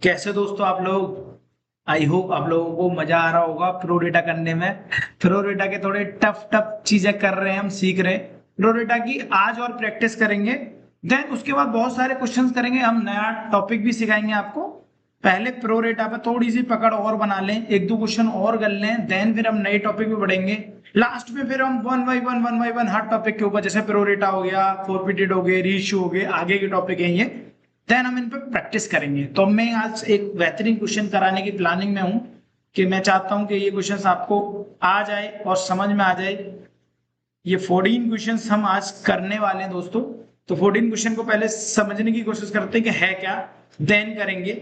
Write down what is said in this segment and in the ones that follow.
कैसे दोस्तों आप लोग। आई होप आप लोगों को मजा आ रहा होगा प्रो डेटा करने में। प्रो डेटा के थोड़े टफ टफ चीजें कर रहे हैं, हम सीख रहे हैं प्रो डेटा की। आज और प्रैक्टिस करेंगे, देन उसके बाद बहुत सारे क्वेश्चंस करेंगे। हम नया टॉपिक भी सिखाएंगे आपको। पहले प्रो डेटा पे थोड़ी सी पकड़ और बना लें, एक दो क्वेश्चन और कर लें, देन फिर हम नए टॉपिक पे बढ़ेंगे। लास्ट में फिर हम one by one her topic के ऊपर, जैसे प्रो डेटा हो गया, फोरफिटेड हो गए, रीशू हो गए, आगे के टॉपिक है ये, देन हम इन पे प्रैक्टिस करेंगे। तो मैं आज एक बेहतरीन क्वेश्चन कराने की प्लानिंग में हूं कि मैं चाहता हूं कि ये क्वेश्चंस आपको आ जाए और समझ में आ जाए। ये 14 क्वेश्चंस हम आज करने वाले हैं दोस्तों। तो 14 क्वेश्चन को पहले समझने की कोशिश करते हैं कि है क्या, देन करेंगे।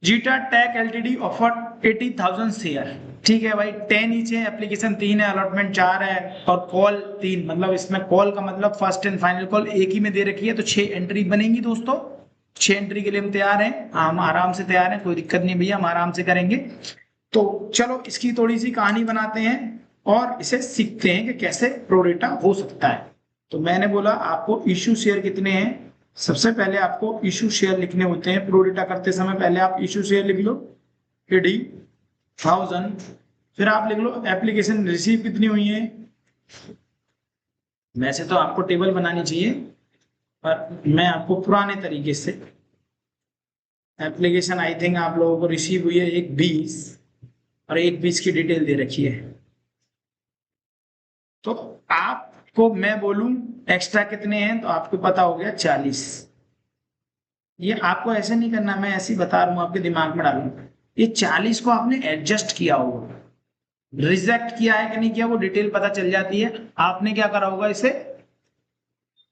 Zeta Tech LTD offered 80,000 share. ठीक है भाई, 10 ईच है, एप्लीकेशन 3 है, अलॉटमेंट 4 है और कॉल 3। मतलब इसमें कॉल का मतलब फर्स्ट एंड फाइनल कॉल एक ही में दे रखी है, तो 6 एंट्री बनेंगी दोस्तों। 6 एंट्री के लिए हम तैयार हैं, हम आराम से तैयार हैं, कोई दिक्कत नहीं भैया, हम आराम से करेंगे। तो चलो इसकी थोड़ी सी कहानी बनाते हैं और इसे सीखते हैं कि कैसे प्रो डेटा हो सकता है। तो मैंने बोला आपको इशू शेयर कितने हैं। सबसे पहले आपको इशू शेयर लिखने होते हैं प्रो डेटा करते समय। पहले आप इशू शेयर लिख लो, 80,000। फिर आप लिख लो एप्लीकेशन रिसीव कितनी हुई है। वैसे तो आपको टेबल बनानी चाहिए, पर मैं आपको पुराने तरीके से, एप्लीकेशन आई थिंक आप लोगों को रिसीव हुई है एक 20 और एक 20 की डिटेल दे रखी है। तो आपको मैं बोलूं एक्स्ट्रा कितने हैं, तो आपको पता हो गया 40। ये आपको ऐसे नहीं करना, मैं ऐसे ही बता रहा हूं, आपके दिमाग में डालू। ये 40 को आपने एडजस्ट किया होगा, रिजेक्ट किया है कि नहीं किया वो डिटेल पता चल जाती है। आपने क्या करा होगा, इसे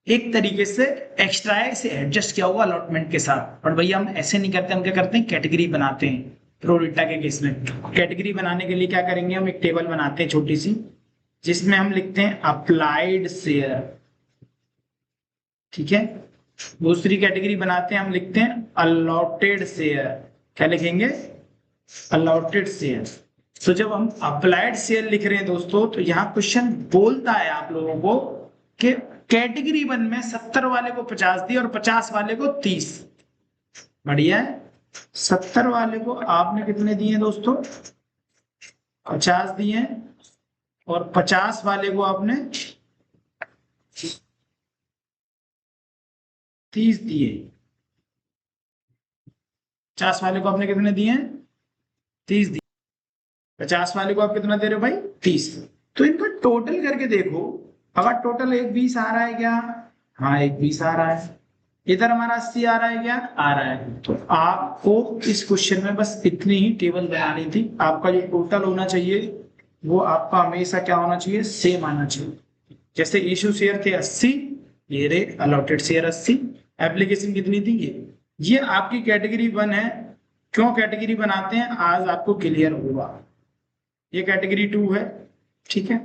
एक तरीके से एक्स्ट्रा है, इसे एडजस्ट किया होगा अलॉटमेंट के साथ। पर भैया हम ऐसे नहीं करते, हम क्या करते हैं, कैटेगरी बनाते हैं। प्रो डेटा के केस में कैटेगरी बनाने के लिए क्या करेंगे, हम एक टेबल बनाते हैं छोटी सी, जिसमें हम लिखते हैं अप्लाइड शेयर। ठीक है। दूसरी कैटेगरी बनाते हैं, हम लिखते हैं अलॉटेड शेयर। क्या लिखेंगे, अलॉटेड शेयर। तो जब हम अप्लाइड शेयर लिख रहे हैं दोस्तों, तो यहाँ क्वेश्चन बोलता है आप लोगों को कि कैटेगरी 1 में 70 वाले को 50 दिए और 50 वाले को 30। बढ़िया है। 70 वाले को आपने कितने दिए दोस्तों, 50 दिए, और 50 वाले को आपने 30 दिए। 50 वाले को आपने कितने दिए, 30 दिए। 50 वाले को आप कितना दे रहे हो भाई, 30। तो इनका टोटल करके देखो, अगर टोटल एक 20 आ रहा है क्या, हाँ एक 20 आ रहा है। इधर हमारा 80 आ रहा है क्या, आ रहा है। तो आपको इस क्वेश्चन में बस इतनी ही टेबल बनानी थी। आपका जो टोटल होना चाहिए वो आपका हमेशा क्या होना चाहिए, सेम आना चाहिए। जैसे इशू शेयर थे 80, ये रे अलॉटेड शेयर 80। एप्लीकेशन कितनी थी, ये आपकी कैटेगरी 1 है। क्यों कैटेगरी बनाते हैं आज आपको क्लियर होगा। ये कैटेगरी 2 है। ठीक है।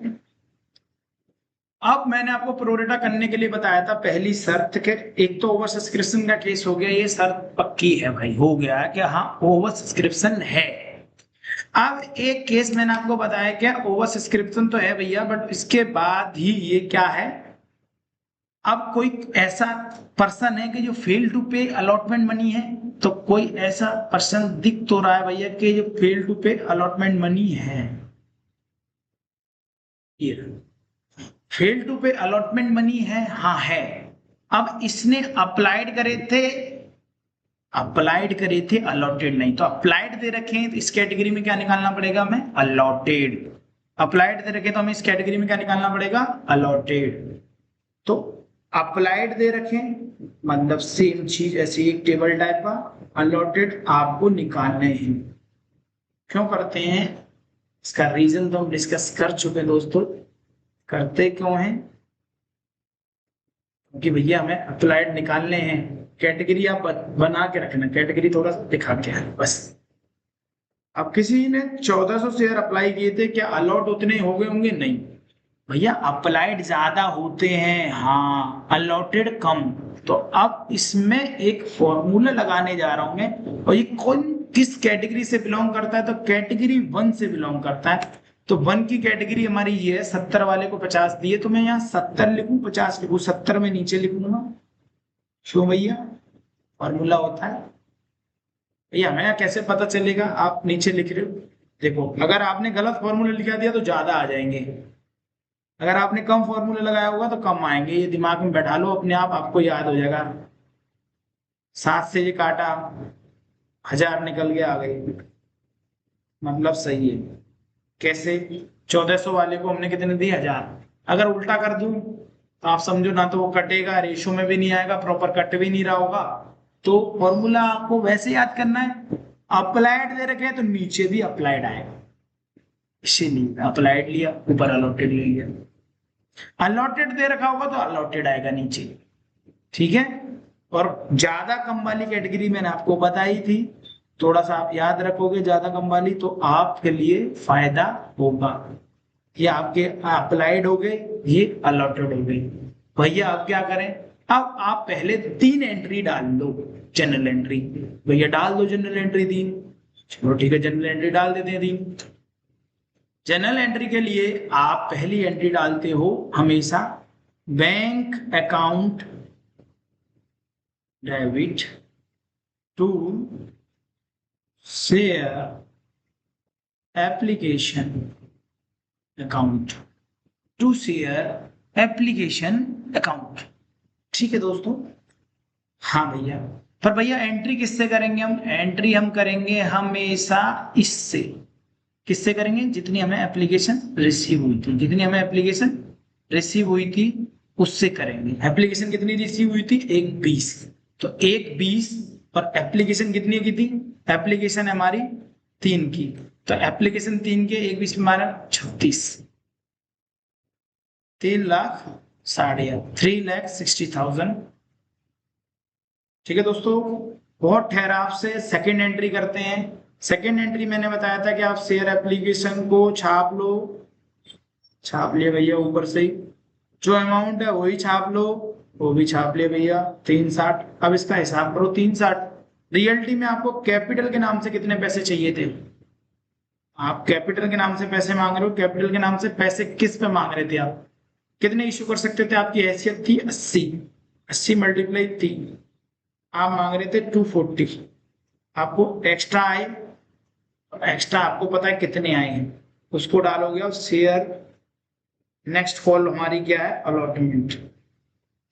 अब मैंने आपको प्रो डेटा करने के लिए बताया था, पहली शर्त के, एक तो ओवर सब्सक्रिप्शन का केस हो गया, ये शर्त पक्की है भाई, हो गया है कि हाँ ओवर सब्सक्रिप्शन है। अब एक केस मैंने आपको बताया क्या, ओवर सब्सक्रिप्शन तो है भैया, बट इसके बाद ही ये क्या है, अब कोई ऐसा पर्सन है कि जो फेल टू पे अलॉटमेंट मनी है। तो कोई ऐसा पर्सन दिख तो रहा है भैया कि जो फेल टू पे अलॉटमेंट मनी है, ये फेल टू पे अलॉटमेंट मनी है, हाँ है। अब इसने अप्लाइड करे थे अलॉटेड नहीं, तो अप्लाइड दे रखे हैं, तो इस कैटेगरी में क्या निकालना पड़ेगा हमें, अलॉटेड। अप्लाइड दे रखे तो हमें इस कैटेगरी में क्या निकालना पड़ेगा, अलॉटेड। तो अप्लाइड दे रखे मतलब सेम चीज, ऐसी एक टेबल टाइप का। अलॉटेड आपको निकालने हैं। क्यों करते हैं, इसका रीजन तो हम डिस्कस कर चुके हैं दोस्तों। करते क्यों हैं, क्योंकि भैया हमें अप्लाइड निकालने हैं। कैटेगरी आप बना के रखना, कैटेगरी थोड़ा सा दिखा के है बस। अब किसी ने 1400 शेयर अप्लाई किए थे, क्या अलॉट उतने हो गए होंगे, नहीं भैया, अप्लाइड ज्यादा होते हैं, हाँ अलॉटेड कम। तो अब इसमें एक फॉर्मूला लगाने जा रहा हूं मैं, और ये कौन किस कैटेगरी से बिलोंग करता है, तो कैटेगरी 1 से बिलोंग करता है। तो 1 की कैटेगरी हमारी ये है, 70 वाले को 50 दिए, तो मैं यहाँ 70 लिखूं 50 लिखूं, 70 में नीचे लिखूंगा, क्यों भैया, फॉर्मूला होता है भैया, हमें कैसे पता चलेगा? आप नीचे लिख रहे हो, देखो अगर आपने गलत फॉर्मूला लिखा दिया तो ज्यादा आ जाएंगे, अगर आपने कम फॉर्मूला लगाया होगा तो कम आएंगे। ये दिमाग में बैठा लो अपने आप, आपको याद हो जाएगा। 7 से ये काटा, 1000 निकल गया, आ गई, मतलब सही है। कैसे? 1400 वाले को हमने कितने दी? 1000। अगर उल्टा कर दूं तो आप समझो ना, तो वो कटेगा, रेशो में भी नहीं आएगा, प्रॉपर कट भी नहीं रहा होगा। तो फॉर्मूला आपको वैसे याद करना है। अप्लाइड दे रखे हैं तो नीचे भी अप्लाइड आएगा, इसीलिए अप्लाइड लिया, ऊपर अलॉटेड ले लिया। अलॉटेड दे रखा होगा तो अलॉटेड आएगा नीचे, ठीक है। और ज्यादा कम वाली कैटेगरी मैंने आपको बताई थी, थोड़ा सा आप याद रखोगे ज्यादा कम वाली तो आपके लिए फायदा होगा। ये आपके अप्लाइड हो गए, ये अलॉटेड हो गई। भैया आप क्या करें, अब आप पहले 3 एंट्री डाल दो, जनरल एंट्री। भैया डाल दो जनरल एंट्री 3, चलो ठीक है जनरल एंट्री डाल देते हैं 3। जनरल एंट्री के लिए आप पहली एंट्री डालते हो हमेशा bank account debit to share application account, to share application account, ठीक है दोस्तों। हाँ भैया, पर भैया एंट्री किससे करेंगे हम? एंट्री हम करेंगे हमेशा इससे। किससे करेंगे? जितनी हमें एप्लीकेशन रिसीव हुई थी, जितनी हमें एप्लीकेशन रिसीव हुई थी उससे करेंगे। एप्लीकेशन कितनी रिसीव हुई थी? 120। तो 120 और एप्लीकेशन कितनी की थी? एप्लीकेशन हमारी 3 की, तो एप्लीकेशन 3 के 120 में हमारा 36, 3 लाख 3,60,000। ठीक है दोस्तों, बहुत ठहराव से सेकेंड एंट्री करते हैं। सेकेंड एंट्री मैंने बताया था कि आप शेयर एप्लीकेशन को छाप लो, छाप लिया भैया, ऊपर से ही जो अमाउंट है वही छाप लो, वो भी छाप लिया भैया 360। अब इसका हिसाब करो 360। रियलिटी में आपको कैपिटल के नाम से कितने पैसे चाहिए थे? आप कैपिटल के नाम से पैसे मांग रहे हो, कैपिटल के नाम से पैसे किस पे मांग रहे थे आप? कितने इश्यू कर सकते थे? आपकी हैसियत थी 80, 80 मल्टीप्लाई 3, आप मांग रहे थे 240। आपको एक्स्ट्रा आए, एक्स्ट्रा आपको पता है कितने आए हैं, उसको डालोगे और शेयर, नेक्स्ट कॉल हमारी क्या है? अलॉटमेंट,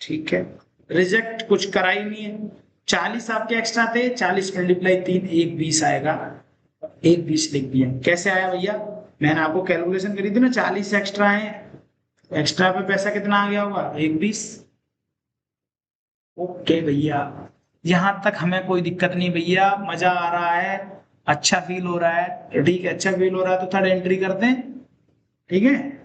ठीक है। रिजेक्ट कुछ करा ही नहीं है। 40 आपके एक्स्ट्रा थे, 40 मल्टीप्लाई 3, 120 आएगा, 120 लिख दिया। कैसे आया भैया? मैंने आपको कैलकुलेशन करी थी ना, 40 एक्स्ट्रा है, एक्स्ट्रा पे पैसा कितना आ गया होगा? 120। ओके भैया, यहां तक हमें कोई दिक्कत नहीं भैया, मजा आ रहा है, अच्छा फील हो रहा है, ठीक है। अच्छा फील हो रहा है तो थर्ड एंट्री करते हैं, ठीक है।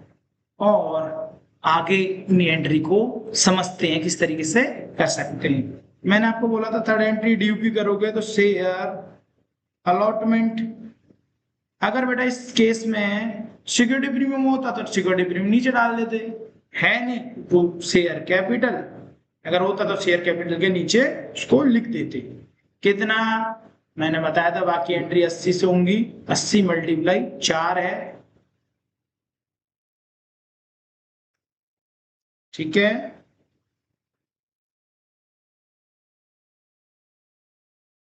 और आगे अपनी एंट्री को समझते हैं किस तरीके से कर सकते हैं। मैंने आपको बोला था थर्ड एंट्री डीयूपी करोगे तो शेयर अलॉटमेंट। अगर बेटा इस केस में सिक्योरिटी प्रीमियम होता तो सिक्योरिटी प्रीमियम नीचे डाल देते, है नहीं तो शेयर कैपिटल, अगर होता तो शेयर कैपिटल के नीचे उसको लिख देते। कितना? मैंने बताया था बाकी एंट्री 80 से होंगी, 80 मल्टीप्लाई 4 है, ठीक है।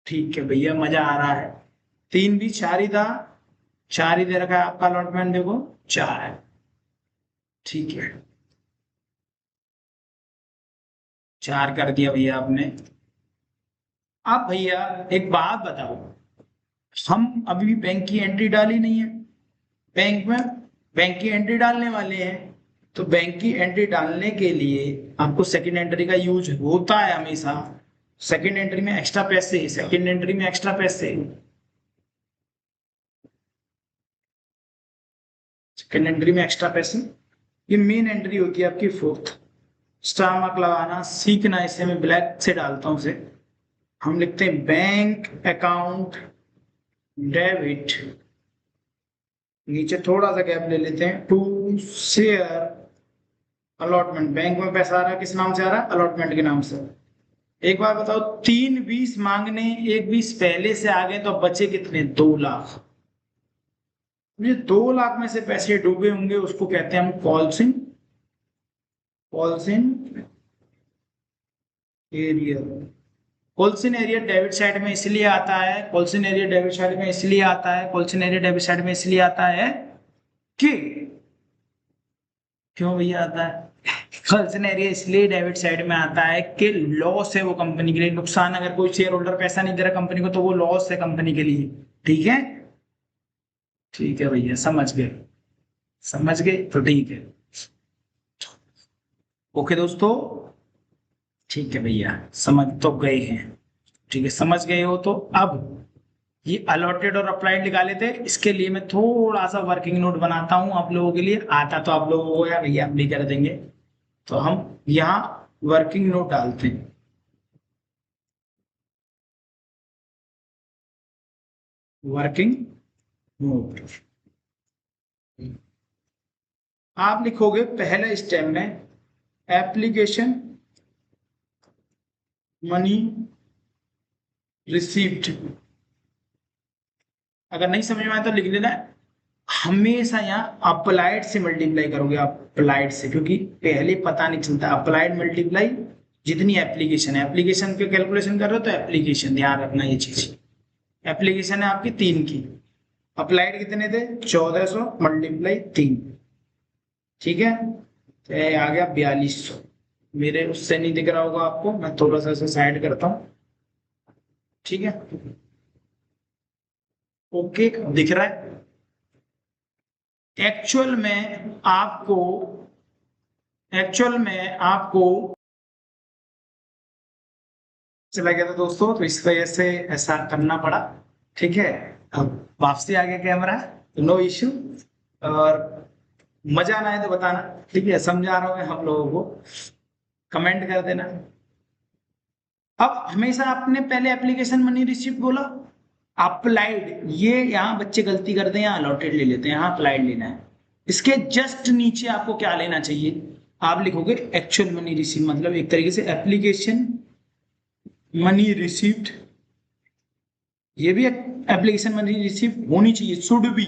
ठीक है भैया, मजा आ रहा है। 3 भी 4 ही था, 4 ही दे रखा है आपका अलॉटमेंट, देखो 4 है, ठीक है। 4 कर दिया भैया आपने। अब भैया एक बात बताओ, हम अभी भी बैंक की एंट्री डाली नहीं है, बैंक में बैंक की एंट्री डालने वाले हैं। तो बैंक की एंट्री डालने के लिए आपको सेकंड एंट्री का यूज होता है हमेशा। सेकंड एंट्री में एक्स्ट्रा पैसे, सेकंड एंट्री में एक्स्ट्रा पैसे, सेकंड एंट्री में एक्स्ट्रा पैसे। ये मेन एंट्री होती है आपकी फोर्थ। स्टार मार्क लगाना सीखना, इसे मैं ब्लैक से डालता हूं उसे। हम लिखते हैं बैंक अकाउंट डेबिट, नीचे थोड़ा सा गैप ले लेते हैं, टू शेयर अलॉटमेंट। बैंक में पैसा आ रहा है, किस नाम से आ रहा है? अलॉटमेंट के नाम से। एक बार बताओ, 320 मांगने, 120 पहले से आ गए तो बचे कितने? 2 लाख। ये 2 लाख में से पैसे डूबे होंगे, उसको कहते हैं हम कॉल्सिंग, कॉल्सिंग एरियर। कोल्सिन एरिया डेबिट साइड में इसलिए आता है, कोल्सिन एरिया डेबिट साइड में इसलिए आता है, कोल्सिन एरिया डेबिट साइड में इसलिए आता है कि, क्यों भैया आता है? कोल्सिन एरिया इसलिए डेबिट साइड में आता है कि लॉस है वो कंपनी के लिए, नुकसान। अगर कोई शेयर होल्डर पैसा नहीं दे रहा कंपनी को तो वो लॉस है कंपनी के लिए। ठीक है, ठीक है भैया, समझ गए, समझ गए तो ठीक है। ओके दोस्तों, ठीक है भैया, समझ तो गए हैं। ठीक है, समझ गए हो तो अब ये अलॉटेड और अप्लाइड निकाले थे, इसके लिए मैं थोड़ा सा वर्किंग नोट बनाता हूं आप लोगों के लिए। आता तो आप लोगों को, या भैया हम भी कर देंगे, तो हम यहाँ वर्किंग नोट डालते हैं। वर्किंग नोट आप लिखोगे पहले स्टेप में एप्लीकेशन मनी रिसीव्ड। अगर नहीं समझ में आया तो लिख लेना, हमेशा यहाँ अप्लाइड से मल्टीप्लाई करोगे, अप्लाइड से, क्योंकि पहले पता नहीं चलता। अप्लाइड मल्टीप्लाई जितनी एप्लीकेशन है, एप्लीकेशन के कैलकुलेशन कर रहे हो तो एप्लीकेशन, ध्यान रखना ये चीज। एप्लीकेशन है आपकी 3 की, अप्लाइड कितने थे? 1400 मल्टीप्लाई 3। ठीक है, तो ये आ गया 4200। मेरे उससे नहीं दिख रहा होगा आपको, मैं थोड़ा सा इसे साइड करता हूँ। ठीक है, ओके, दिख रहा है? एक्चुअल में आपको चला गया था दोस्तों, तो इस वजह से ऐसा करना पड़ा। ठीक है, अब वापसी आ गया कैमरा, तो नो इश्यू। और मजा ना आए तो बताना, ठीक है? समझा रहा हूँ हम लोगों को, कमेंट कर देना। अब हमेशा आपने पहले एप्लीकेशन मनी रिसीव्ड बोला, अप्लाइड, ये यहाँ बच्चे गलती करते हैं, यहाँ अलॉटेड ले लेते हैं, यहाँ अप्लाइड लेना है। इसके जस्ट नीचे आपको क्या लेना चाहिए? आप लिखोगे एक्चुअल मनी रिसीव, मतलब एक तरीके से एप्लीकेशन मनी रिसीव्ड। ये भी एप्लीकेशन मनी रिसीव होनी चाहिए, शुड बी।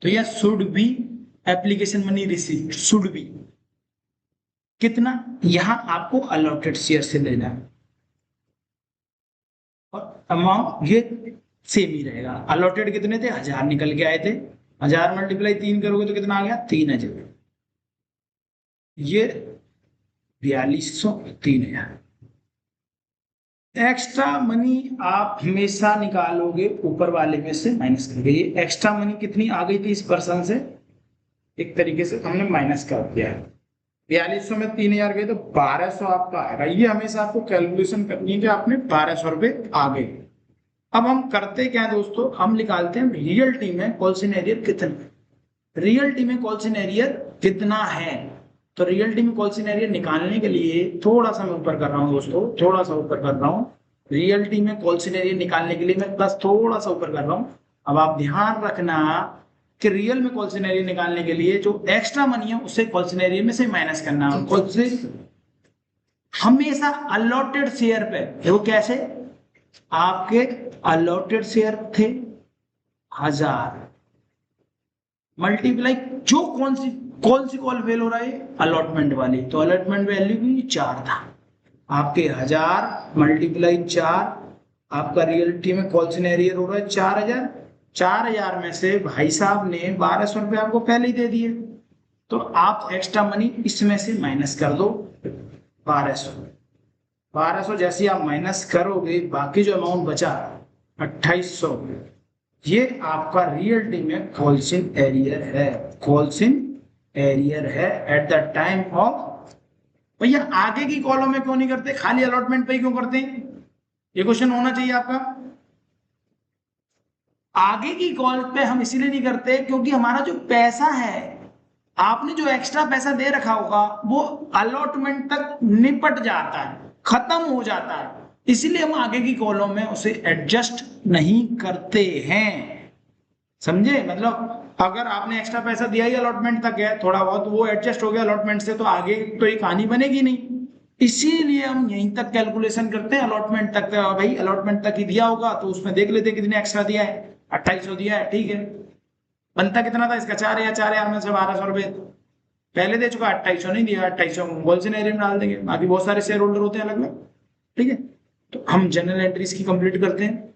तो यह should be application money received, should be. कितना? यहां आपको अलॉटेड शेयर से लेना है, और अमाउंट ये सेम ही रहेगा। अलॉटेड कितने थे? 1000 निकल के आए थे, 1000 मल्टीप्लाई 3 करोगे तो कितना आ गया? 3000। ये 4200, 3000। एक्स्ट्रा मनी आप हमेशा निकालोगे ऊपर वाले में से माइनस करके। ये एक्स्ट्रा मनी कितनी आ गई थी इस पर्सन से? एक तरीके से हमने माइनस कर दिया है। 4200 में 3000 गए तो 1200 आपका आएगा। ये हमेशा आपको कैलकुलेशन करनी है कि आपने 1200 रुपए आ गए। अब हम करते क्या है दोस्तों, हम निकालते हैं रियलिटी में कोल्सिन एरियर कितना, रियलिटी में कोल्सिन एरियर कितना है। तो रियलिटी में कोल्सिन एरियर निकालने के लिए थोड़ा सा मैं ऊपर कर रहा हूँ दोस्तों, थोड़ा सा ऊपर कर रहा हूँ। रियलिटी में कोल्सिन एरियर निकालने के लिए मैं बस थोड़ा सा ऊपर कर रहा हूँ। अब आप ध्यान रखना कि रियल में कोल्सिन एरियर निकालने के लिए जो एक्स्ट्रा मनी है उसे कोल्सिन एरियर में से माइनस करना है। हमेशा अलॉटेड शेयर पे, वो कैसे? आपके अलॉटेड शेयर थे 1000, मल्टीप्लाई जो कौन सी कॉल फेल हो रहा है? अलॉटमेंट वाली। तो अलॉटमेंट वैल्यू भी 4 था। आपके 1000 मल्टीप्लाई 4, आपका रियलिटी में कोल्सिन एरियर हो रहा है 4000। 4000 में से भाई साहब ने 1200 रुपये आपको पहले ही दे दिए, तो आप एक्स्ट्रा मनी इसमें से माइनस कर दो 1200। जैसे आप माइनस करोगे, बाकी जो अमाउंट बचा 2800, ये आपका रियलिटी में कोल्सिन एरियर है, कोल्सिन एरियर है एट द टाइम ऑफ। भैया आगे की कॉलम में क्यों नहीं करते, खाली अलॉटमेंट पे ही क्यों करते हैं? ये क्वेश्चन होना चाहिए आपका। आगे की कॉल पे हम इसीलिए नहीं करते क्योंकि हमारा जो पैसा है, आपने जो एक्स्ट्रा पैसा दे रखा होगा वो अलॉटमेंट तक निपट जाता है, खत्म हो जाता है, इसीलिए हम आगे की कॉलम में उसे एडजस्ट नहीं करते हैं। समझे? मतलब अगर आपने एक्स्ट्रा पैसा दिया ही अलॉटमेंट तक है, थोड़ा बहुत वो एडजस्ट हो गया अलॉटमेंट से, तो आगे तो ये कहानी बनेगी नहीं। इसीलिए हम यहीं तक कैलकुलेशन करते हैं, अलॉटमेंट तक। भाई अलॉटमेंट तक ही दिया होगा तो उसमें देख लेते कितने एक्स्ट्रा दिया है, 2800 दिया है, ठीक है। बनता कितना था इसका? 4000। 4000 में से 1200 रुपए पहले दे चुका, 2800 नहीं दिया, 2800 कोल्सिन एरियर में डाल देंगे। बाकी बहुत सारे शेयर होल्डर होते हैं अलग अलग, ठीक है। तो हम जनरल एंट्रीज की कंप्लीट करते हैं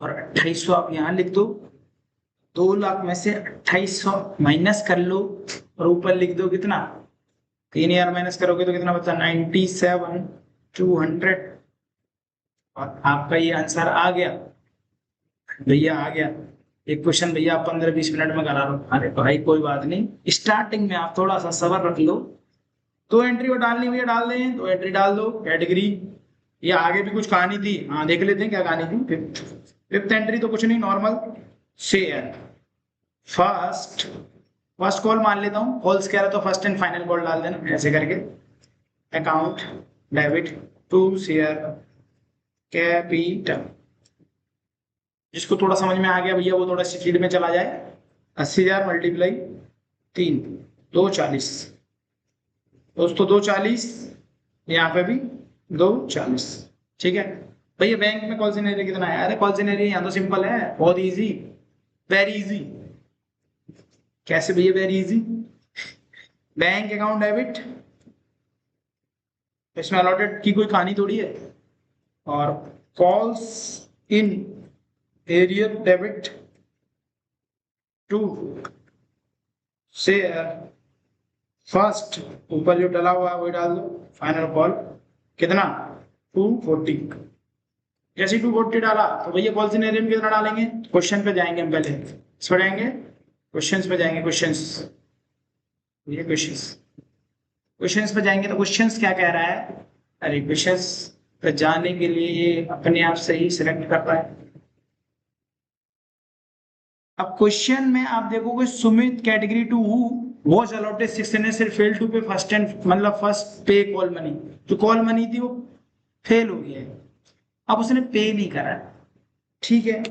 और 2800 आप यहाँ लिख दो। 2 लाख में से 2800 माइनस कर लो और ऊपर लिख दो कितना, 3000 माइनस करोगे तो कितना बचा, 97,200। और आपका ये आंसर आ गया भैया, आ गया। एक क्वेश्चन भैया आप 15-20 मिनट में करा लो। अरे भाई कोई बात नहीं, स्टार्टिंग में आप थोड़ा सा सब्र रख लो। 2 एंट्री और डालनी भैया डाल दें, 2 एंट्री डाल दो कैटेगरी। ये आगे भी कुछ कहानी थी, हाँ देख लेते हैं क्या कहानी थी। फिफ्थ एंट्री तो कुछ नहीं, नॉर्मल शेयर फर्स्ट कॉल मान लेता हूँ, कॉल्स कह रहा तो फर्स्ट एंड फाइनल कॉल डाल देना ऐसे करके। Account debit to share capital. जिसको थोड़ा समझ में आ गया भैया वो थोड़ा स्पीड में चला जाए। 80,000 मल्टीप्लाई 3, 240 दोस्तों, 240। यहाँ पे भी 240, ठीक है भैया। बैंक में कॉल सिनेरियो कितना है? अरे कॉल सिनेरियो यहाँ तो सिंपल है, बहुत इजी, वेरी इजी। कैसे भैया very easy? Bank account debit, इसमें अलॉटेड की कोई कहानी थोड़ी है। और calls in arrear debit to share first, ऊपर जो डला हुआ है वही डाल दो। फाइनल कॉल कितना, 240। जैसे 240 डाला तो भैया कॉल सिनेरियो में कितना डालेंगे? क्वेश्चन पे जाएंगे हम, पहले इस पर जाएंगे, क्वेश्चंस पे जाएंगे। क्वेश्चंस पे जाएंगे तो क्वेश्चंस क्या कह रहा है? अरे क्वेश्चंस पे जाने के लिए ये अपने आप से ही सिलेक्ट कर रहा है। अब क्वेश्चन में आप देखोगे Sumit category 2 was allotted 600 fail to pay first and, मतलब फर्स्ट पे कॉल मनी। जो कॉल मनी थी वो फेल हो गया है, अब उसने पे नहीं करा, ठीक है।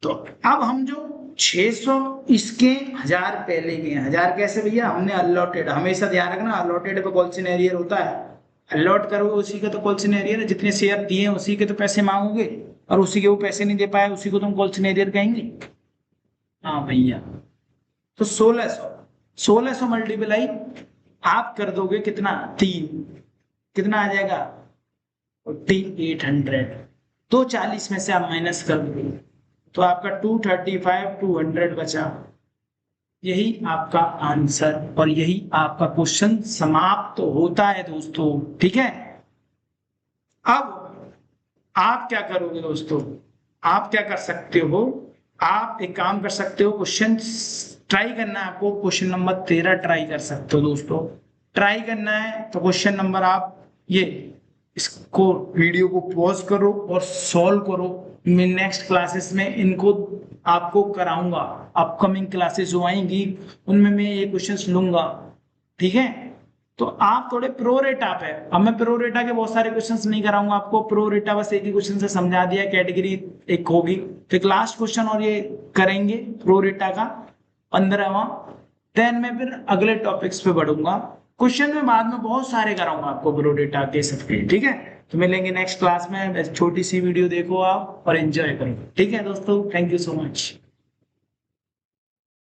तो अब हम जो 600 इसके 1000 पहले के हैं। 1000 कैसे भैया? हमने अलॉटेड, हमेशा ध्यान रखना अलॉटेड पे कॉल सिनेरियर होता है। अलॉट करोगे उसी का तो कॉल सिनेरियर है, जितने शेयर दिए हैं उसी के तो पैसे मांगोगे, और उसी के वो पैसे नहीं दे पाए उसी को तुम कॉल सिनेरियर कहेंगे। हाँ भैया, तो 1600 मल्टीप्लाई आप कर दोगे कितना, 3, कितना आ जाएगा 4800। 240 में से आप माइनस कर दोगे तो आपका 235 बचा। यही आपका आंसर और यही आपका क्वेश्चन समाप्त होता है दोस्तों, ठीक है। अब आप क्या करोगे दोस्तों? आप क्या कर सकते हो? आप एक काम कर सकते हो, क्वेश्चन ट्राई करना है आपको। क्वेश्चन नंबर 13 ट्राई कर सकते हो दोस्तों। ट्राई करना है तो क्वेश्चन नंबर आप ये इसको वीडियो को पॉज करो और सॉल्व करो। मैं नेक्स्ट क्लासेस में इनको आपको कराऊंगा। अपकमिंग क्लासेस जो आएंगी उनमें मैं ये क्वेश्चंस लूंगा, ठीक है। तो आप थोड़े प्रो रेटा पे, अब मैं प्रो रेटा के बहुत सारे क्वेश्चंस नहीं कराऊंगा आपको। प्रो रेटा बस एक ही क्वेश्चन से समझा दिया, कैटेगरी एक होगी। फिर लास्ट क्वेश्चन और ये करेंगे प्रो रेटा का 15वां। देन मैं फिर अगले टॉपिक्स पे बढ़ूंगा। क्वेश्चन में बाद में बहुत सारे कराऊंगा आपको प्रो डेटा के सबके, ठीक है। तो मिलेंगे नेक्स्ट क्लास में। छोटी सी वीडियो देखो आप और एंजॉय करो, ठीक है दोस्तों। Thank you so much.